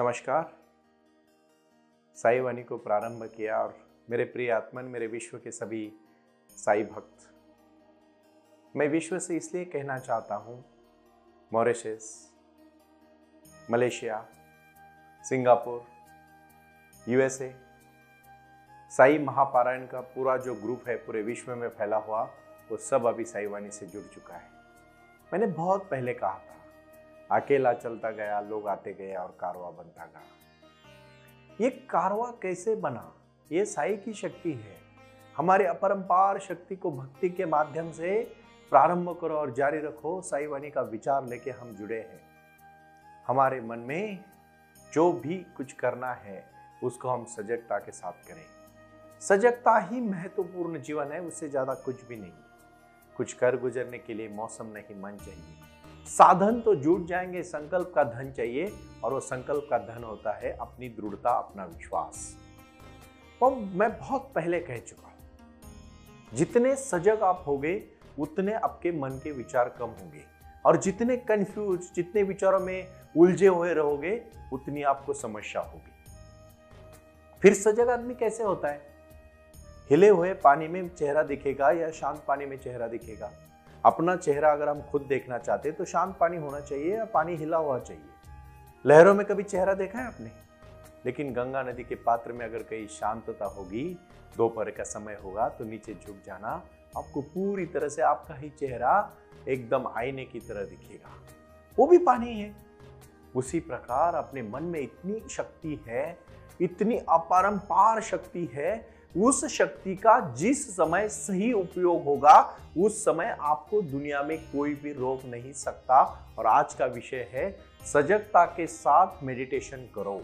नमस्कार। साई वाणी को प्रारंभ किया और मेरे प्रिय आत्मन, मेरे विश्व के सभी साई भक्त, मैं विश्व से इसलिए कहना चाहता हूँ, Mauritius, Malaysia, Singapore, USA, Sai महापारायण का पूरा जो ग्रुप है पूरे विश्व में फैला हुआ, वो सब अभी साई वाणी से जुड़ चुका है। मैंने बहुत पहले कहा था, अकेला चलता गया, लोग आते गए और कारवां बनता गया। ये कारवां कैसे बना? ये साई की शक्ति है। हमारे अपरंपार शक्ति को भक्ति के माध्यम से प्रारंभ करो और जारी रखो। साई वाणी का विचार लेके हम जुड़े हैं। हमारे मन में जो भी कुछ करना है उसको हम सजगता के साथ करें। सजगता ही महत्वपूर्ण जीवन है, उससे ज्यादा कुछ भी नहीं। कुछ कर गुजरने के लिए मौसम नहीं, मन चाहिए। साधन तो जुट जाएंगे, संकल्प का धन चाहिए, और वो संकल्प का धन होता है अपनी दृढ़ता, अपना विश्वास। तो मैं बहुत पहले कह चुका हूं, जितने सजग आप होगे उतने आपके मन के विचार कम होंगे, और जितने कंफ्यूज, जितने विचारों में उलझे हुए रहोगे उतनी आपको समस्या होगी। फिर सजग आदमी कैसे होता है? हिले हुए पानी में चेहरा दिखेगा या शांत पानी में चेहरा दिखेगा? अपना चेहरा अगर हम खुद देखना चाहते हैं तो शांत पानी होना चाहिए या पानी हिला हुआ चाहिए। लहरों में कभी चेहरा देखा है आपने? लेकिन गंगा नदी के पात्र में अगर कहीं शांतता होगी, दोपहर का समय होगा, तो नीचे झुक जाना, आपको पूरी तरह से आपका ही चेहरा एकदम आईने की तरह दिखेगा, वो भी पानी है। उसी प्रकार अपने मन में इतनी शक्ति है, इतनी अपरंपार शक्ति है। उस शक्ति का जिस समय सही उपयोग होगा उस समय आपको दुनिया में कोई भी रोक नहीं सकता। और आज का विषय है, सजगता के साथ मेडिटेशन करो।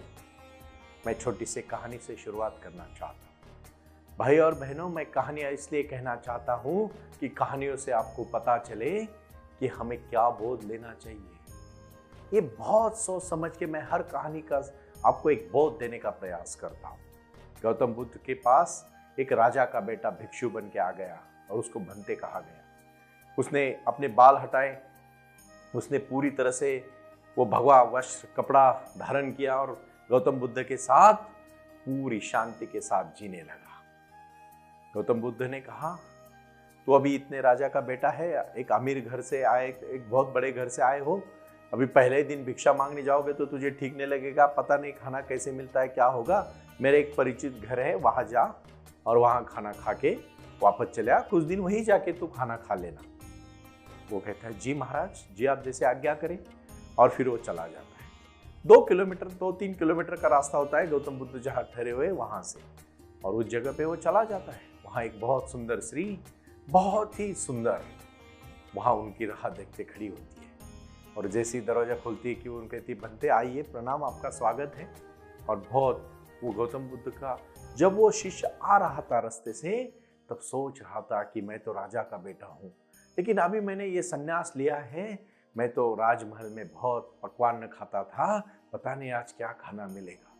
मैं छोटी सी कहानी से शुरुआत करना चाहता हूँ। भाई और बहनों, मैं कहानियां इसलिए कहना चाहता हूँ कि कहानियों से आपको पता चले कि हमें क्या बोध लेना चाहिए। ये बहुत सोच समझ के मैं हर कहानी का आपको एक बोध देने का प्रयास करता हूँ। गौतम बुद्ध के पास एक राजा का बेटा भिक्षु बन के आ गया और उसको भंते कहा गया। उसने अपने बाल हटाए, उसने पूरी तरह से वो भगवा वस्त्र कपड़ा धारण किया और गौतम बुद्ध के साथ पूरी शांति के साथ जीने लगा। गौतम बुद्ध ने कहा, तो अभी इतने राजा का बेटा है, एक अमीर घर से आए, एक बहुत बड़े घर से आए हो, अभी पहले दिन भिक्षा मांगने जाओगे तो तुझे ठीक नहीं लगेगा, पता नहीं खाना कैसे मिलता है, क्या होगा। मेरे एक परिचित घर है, वहां जा और वहां खाना खा के वापस चले आ, कुछ दिन वहीं जाके तू खाना खा लेना। वो कहता है, जी महाराज, जी आप जैसे आज्ञा करें। और फिर वो चला जाता है। 2-3 किलोमीटर का रास्ता होता है गौतम बुद्ध जहां ठहरे हुए वहां से, और उस जगह पे वो चला जाता है। वहां एक बहुत सुंदर स्त्री, बहुत ही सुंदर, वहां उनकी राह देखते खड़ी होती है। और जैसी दरवाजा खुलती है कि वो उनके कहती, बनते आइए, प्रणाम, आपका स्वागत है। और बहुत वो गौतम बुद्ध का, जब वो शिष्य आ रहा था रास्ते से, तब सोच रहा था कि मैं तो राजा का बेटा हूँ, लेकिन अभी मैंने ये संन्यास लिया है, मैं तो राजमहल में बहुत पकवान खाता था, पता नहीं आज क्या खाना मिलेगा।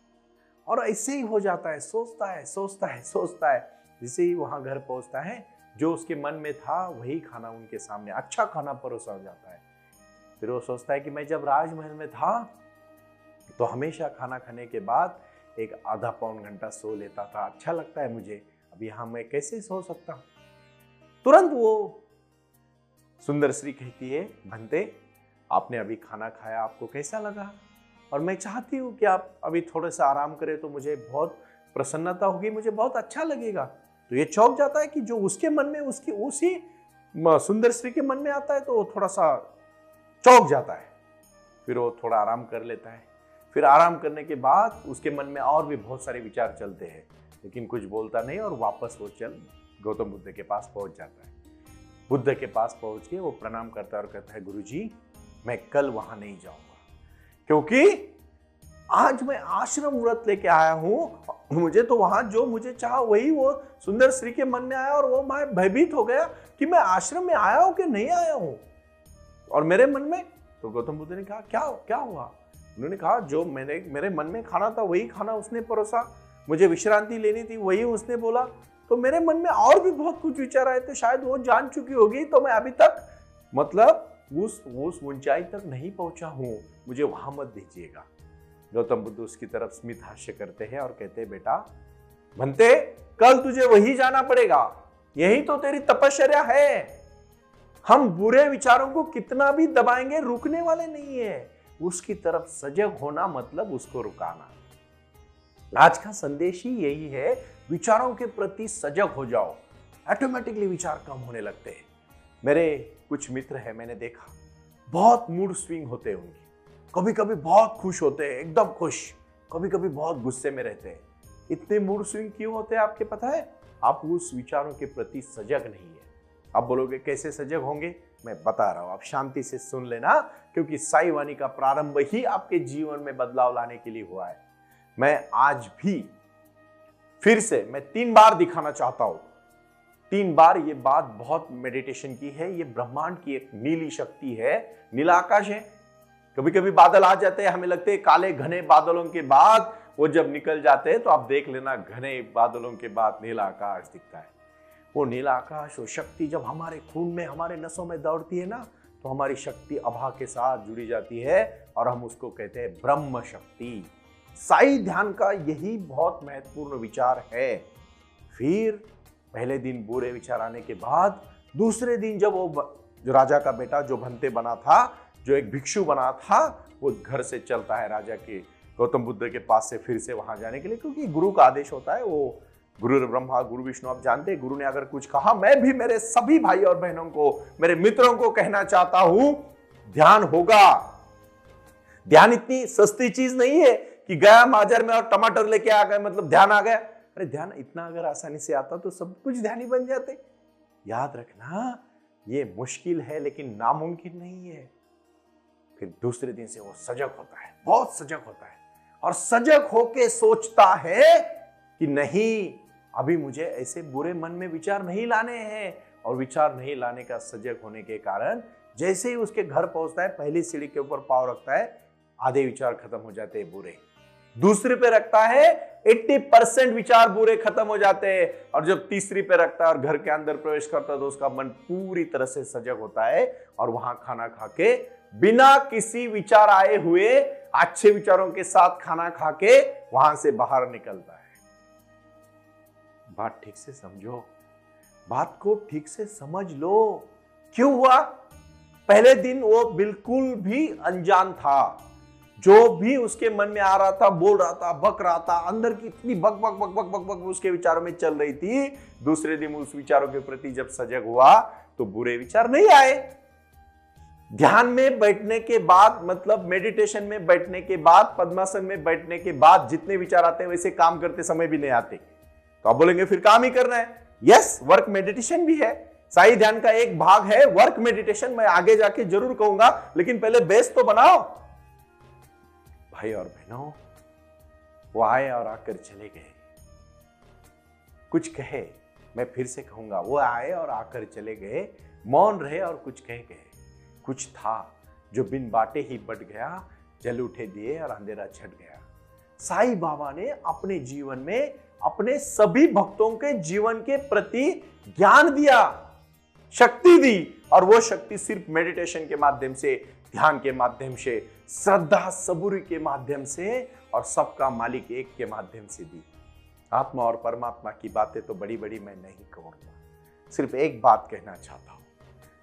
और ऐसे ही हो जाता है, सोचता है। जैसे ही वहां घर पहुंचता है, जो उसके मन में था वही खाना उनके सामने, अच्छा खाना परोसा हो जाता है। फिर वो सोचता है कि मैं जब राजमहल में था तो हमेशा खाना खाने के बाद एक आधा पौन घंटा सो लेता था, अच्छा लगता है मुझे, अब यहाँ मैं कैसे सो सकता हूँ। तुरंत वो सुंदर स्त्री कहती है, भंते, आपने अभी खाना खाया, आपको कैसा लगा? और मैं चाहती हूँ कि आप अभी थोड़ा सा आराम करें तो मुझे बहुत प्रसन्नता होगी, मुझे बहुत अच्छा लगेगा। तो ये चौंक जाता है कि जो उसके मन में, उसकी उसी सुंदर स्त्री के मन में आता है, तो वो थोड़ा सा चौंक जाता है। फिर वो थोड़ा आराम कर लेता है। फिर आराम करने के बाद उसके मन में और भी बहुत सारे विचार चलते हैं, लेकिन कुछ बोलता नहीं, और वापस वो चल गौतम बुद्ध के पास पहुंच जाता है। बुद्ध के पास पहुंच के वो प्रणाम करता है और कहता है, गुरुजी, मैं कल वहां नहीं जाऊंगा, क्योंकि आज मैं आश्रम व्रत लेके आया हूं। मुझे तो वहां जो मुझे चाहा वही वो सुंदर स्त्री के मन में आया, और वो मैं भयभीत हो गया कि मैं आश्रम में आया हूं कि नहीं आया हूं। और मेरे मन में, तो गौतम बुद्ध ने कहा, क्या हुआ? उन्होंने कहा, जो मेरे मन में खाना था वही खाना उसने परोसा, मुझे विश्रांति लेनी थी वही उसने बोला, तो मेरे मन में और भी बहुत कुछ विचार आए थे, शायद वो जान चुकी होगी, तो मैं अभी तक मतलब उस ऊंचाई तक नहीं पहुंचा हूं, मुझे वहां मत भेजिएगा। गौतम बुद्ध उसकी तरफ स्मित हास्य करते हैं और कहते हैं, बेटा भंते, कल तुझे वही जाना पड़ेगा, यही तो तेरी तपश्चर्या है। हम बुरे विचारों को कितना भी दबाएंगे रुकने वाले नहीं है। उसकी तरफ सजग होना मतलब उसको रुकाना। आज का संदेश ही यही है, विचारों के प्रति सजग हो जाओ, ऑटोमेटिकली विचार कम होने लगते हैं। मेरे कुछ मित्र हैं, मैंने देखा बहुत मूड स्विंग होते हैं उनके, कभी कभी बहुत खुश होते हैं, एकदम खुश, कभी कभी बहुत गुस्से में रहते हैं। इतने मूड स्विंग क्यों होते हैं आपके पता है? आप उस विचारों के प्रति सजग नहीं है। आप बोलोगे कैसे सजग होंगे? मैं बता रहा हूं, आप शांति से सुन लेना, क्योंकि साई वाणी का प्रारंभ ही आपके जीवन में बदलाव लाने के लिए हुआ है। मैं आज भी फिर से 3 बार दिखाना चाहता हूं। 3 बार ये बात बहुत मेडिटेशन की है। ये ब्रह्मांड की एक नीली शक्ति है, नीला आकाश है। कभी कभी बादल आ जाते हैं, हमें लगते हैं काले घने बादलों के बाद वो जब निकल जाते हैं तो आप देख लेना, घने बादलों के बाद नीला आकाश दिखता है। वो नीला आकाश, वो शक्ति जब हमारे खून में, हमारे नसों में दौड़ती है ना, तो हमारी शक्ति आभा के साथ जुड़ी जाती है और हम उसको कहते हैं ब्रह्म शक्ति। साई ध्यान का यही बहुत महत्वपूर्ण विचार है। फिर पहले दिन बुरे विचार आने के बाद दूसरे दिन जब वो जो राजा का बेटा जो भंते बना था, जो एक भिक्षु बना था, वो घर से चलता है राजा के गौतम बुद्ध के पास से फिर से वहां जाने के लिए, क्योंकि गुरु का आदेश होता है। वो गुरु ब्रह्मा गुरु विष्णु, आप जानते हैं, गुरु ने अगर कुछ कहा, मैं भी मेरे सभी भाई और बहनों को, मेरे मित्रों को कहना चाहता हूं, ध्यान होगा। ध्यान इतनी सस्ती चीज नहीं है कि गया बाजार में और टमाटर लेके आ गए मतलब ध्यान आ गया। अरे ध्यान इतना अगर आसानी से आता तो सब कुछ ध्यान ही बन जाते। याद रखना, ये मुश्किल है लेकिन नामुमकिन नहीं है। फिर दूसरे दिन से वो सजग होता है, बहुत सजग होता है, और सजग होके सोचता है कि नहीं, अभी मुझे ऐसे बुरे मन में विचार नहीं लाने हैं। और विचार नहीं लाने का सजग होने के कारण जैसे ही उसके घर पहुंचता है, पहली सीढ़ी के ऊपर पांव रखता है, आधे विचार खत्म हो जाते हैं बुरे। दूसरे पे रखता है, 80% विचार बुरे खत्म हो जाते हैं। और जब तीसरी पे रखता है और घर के अंदर प्रवेश करता है, तो उसका मन पूरी तरह से सजग होता है और वहां खाना खा के, बिना किसी विचार आए हुए, अच्छे विचारों के साथ खाना खा के वहां से बाहर निकलता है। बात ठीक से समझो, बात को ठीक से समझ लो। क्यों हुआ? पहले दिन वो बिल्कुल भी अनजान था। जो भी उसके मन में आ रहा था, बोल रहा था, बक रहा था, अंदर की इतनी बक बक बक बक बक बक उसके विचारों में चल रही थी। दूसरे दिन उस विचारों के प्रति जब सजग हुआ तो बुरे विचार नहीं आए। ध्यान में बैठने के बाद, मतलब मेडिटेशन में बैठने के बाद, पद्मासन में बैठने के बाद जितने विचार आते हैं वैसे काम करते समय भी नहीं आते। तो आप बोलेंगे फिर काम ही करना है। यस, वर्क मेडिटेशन भी है। साई ध्यान का एक भाग है वर्क मेडिटेशन। मैं आगे जाके जरूर कहूंगा, लेकिन पहले बेस तो बनाओ। भाई और बहनों, वो आए और आकर चले गए। कुछ कहे, मैं फिर से कहूंगा, वो आए और आकर चले गए, मौन रहे और कुछ कह गए। कुछ था जो बिन बाटे ही बट गया, जल उठे दिए और अंधेरा छट गया। साईं बाबा ने अपने जीवन में अपने सभी भक्तों के जीवन के प्रति ज्ञान दिया, शक्ति दी, और वो शक्ति सिर्फ मेडिटेशन के माध्यम से, ध्यान के माध्यम से, श्रद्धा सबूरी के माध्यम से और सबका मालिक एक के माध्यम से दी। आत्मा और परमात्मा की बातें तो बड़ी बड़ी मैं नहीं कहूंगा, सिर्फ एक बात कहना चाहता हूं।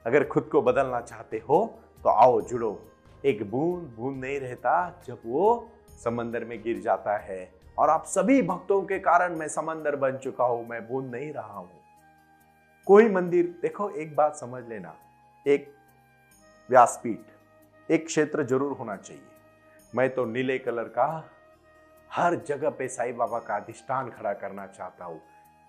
अगर खुद को बदलना चाहते हो तो आओ, जुड़ो। एक बूंद बूंद नहीं रहता जब वो समंदर में गिर जाता है, और आप सभी भक्तों के कारण मैं समंदर बन चुका हूं, मैं बूंद नहीं रहा हूं। कोई मंदिर देखो, एक बात समझ लेना, एक व्यासपीठ, एक क्षेत्र जरूर होना चाहिए। मैं तो नीले कलर का हर जगह पे साईं बाबा का अधिष्ठान खड़ा करना चाहता हूं।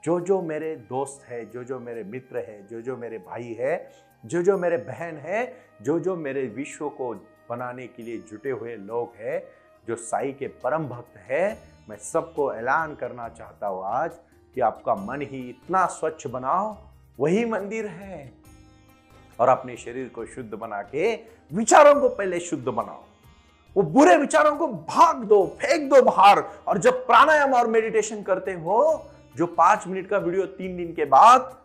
जो जो मेरे दोस्त है, जो जो मेरे मित्र है, जो जो मेरे भाई है, जो जो मेरे बहन है, जो जो मेरे विश्व को बनाने के लिए जुटे हुए लोग हैं, जो साईं के परम भक्त है, मैं सबको ऐलान करना चाहता हूं आज कि आपका मन ही इतना स्वच्छ बनाओ, वही मंदिर है। और अपने शरीर को शुद्ध बना के विचारों को पहले शुद्ध बनाओ। वो बुरे विचारों को भाग दो, फेंक दो बाहर। और जब प्राणायाम और मेडिटेशन करते हो, जो 5 मिनट का वीडियो 3 दिन के बाद,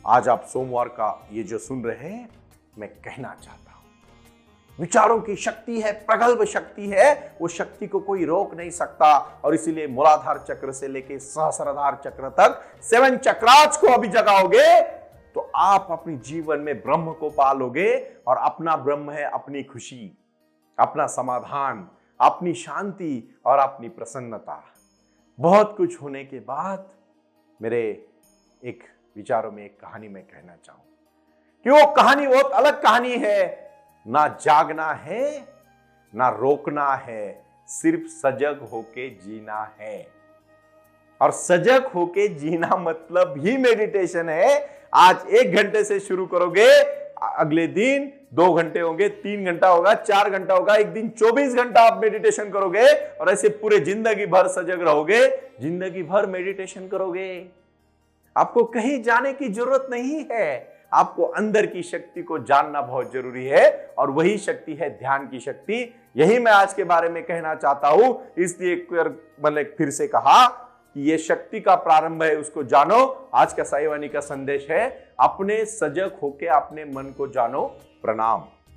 आज आप सोमवार का ये जो सुन रहे हैं, मैं कहना चाहता हूं, विचारों की शक्ति है, प्रगल्भ शक्ति है, वो शक्ति को कोई रोक नहीं सकता। और इसीलिए मूलाधार चक्र से लेके सहस्राधार चक्र तक 7 चक्रास को अभी जगाओगे तो आप अपने जीवन में ब्रह्म को पालोगे। और अपना ब्रह्म है अपनी खुशी, अपना समाधान, अपनी शांति और अपनी प्रसन्नता। बहुत कुछ होने के बाद मेरे एक विचारों में एक कहानी मैं कहना चाहूं कि वो कहानी बहुत अलग कहानी है। ना जागना है, ना रोकना है, सिर्फ सजग होके जीना है। और सजग होके जीना मतलब ही मेडिटेशन है। आज 1 घंटे से शुरू करोगे, अगले दिन 2 घंटे होंगे, 3 घंटा होगा, 4 घंटा होगा, एक दिन 24 घंटा आप मेडिटेशन करोगे और ऐसे पूरे जिंदगी भर सजग रहोगे, जिंदगी भर मेडिटेशन करोगे। आपको कहीं जाने की जरूरत नहीं है। आपको अंदर की शक्ति को जानना बहुत जरूरी है और वही शक्ति है ध्यान की शक्ति। यही मैं आज के बारे में कहना चाहता हूं, इसलिए मैंने फिर से कहा कि ये शक्ति का प्रारंभ है, उसको जानो। आज का साईवानी का संदेश है, अपने सजग होके अपने मन को जानो। प्रणाम।